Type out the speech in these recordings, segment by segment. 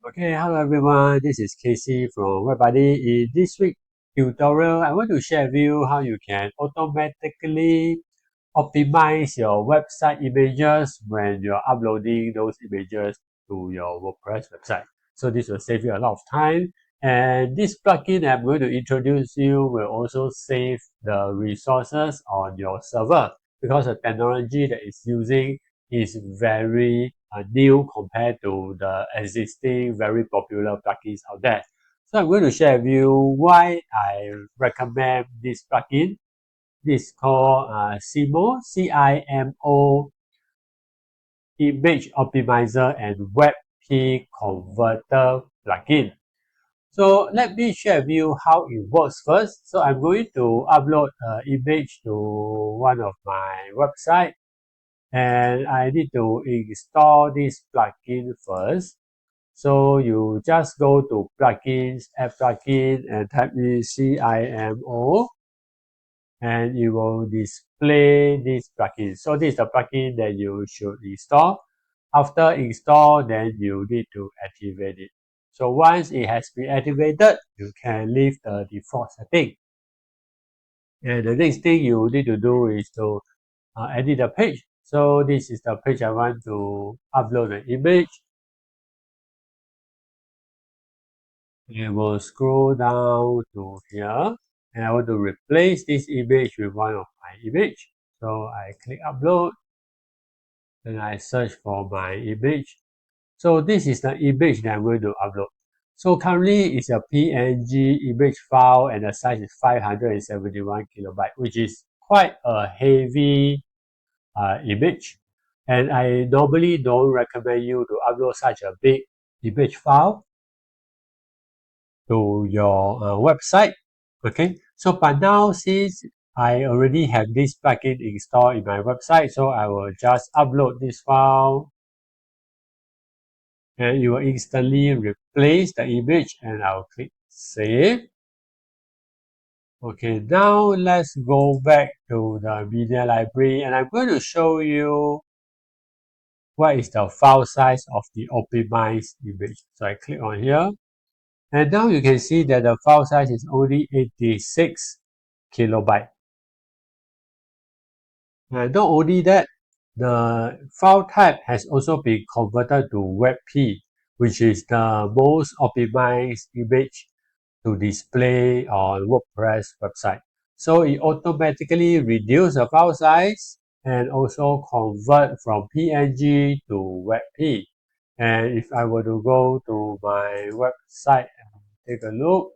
Okay, hello everyone, this is Casey from WebBuddy. In this week tutorial, I want to share with you how you can automatically optimize your website images when you're uploading those images to your WordPress website. So this will save you a lot of time. And this plugin I'm going to introduce you will also save the resources on your server because the technology that it's using is very new compared to the existing very popular plugins out there. So I'm going to share with you why I recommend this plugin. This is called CIMO, CIMO Image Optimizer and WebP Converter plugin. So let me share with you how it works first. So I'm going to upload an image to one of my websites. And I need to install this plugin first. So you just go to plugins, add plugin, and type in CIMO, and it will display this plugin. So this is the plugin that you should install. After install, then you need to activate it. So once it has been activated, you can leave the default setting. And the next thing you need to do is to edit the page. So this is the page I want to upload the image. And we'll scroll down to here. And I want to replace this image with one of my image. So I click upload. Then I search for my image. So this is the image that I'm going to upload. So currently it's a PNG image file and the size is 571 kilobyte, which is quite a heavy image. And I normally don't recommend you to upload such a big image file to your website. Okay, so but now since I already have this plugin installed in my website, so I will just upload this file and it will instantly replace the image, and I'll click save. Okay, now let's go back to the media library and I'm going to show you what is the file size of the optimized image. So I click on here, and now you can see that the file size is only 86 kilobyte. And not only that, the file type has also been converted to WebP, which is the most optimized image to display on WordPress website. So it automatically reduces the file size and also convert from PNG to WebP. And if I were to go to my website and take a look,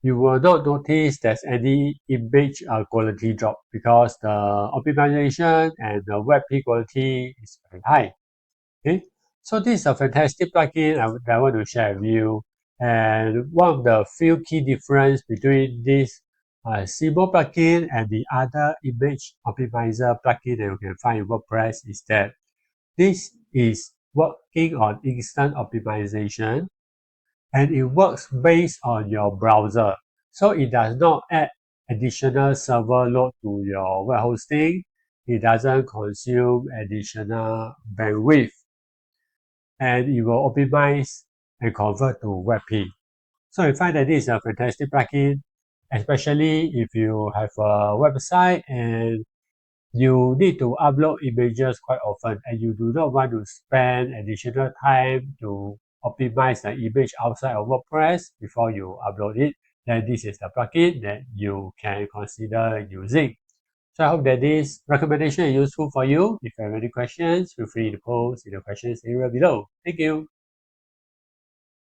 you will not notice there's any image quality drop because the optimization and the WebP quality is very high. Okay, so this is a fantastic plugin I want to share with you. And one of the few key difference between this CIMO plugin and the other image optimizer plugin that you can find in WordPress is that this is working on instant optimization and it works based on your browser. So it does not add additional server load to your web hosting. It doesn't consume additional bandwidth, and it will optimize and convert to WebP. So I find that this is a fantastic plugin, especially if you have a website and you need to upload images quite often and you do not want to spend additional time to optimize the image outside of WordPress before you upload it, then this is the plugin that you can consider using. So I hope that this recommendation is useful for you. If you have any questions, feel free to post in the questions area below. Thank you.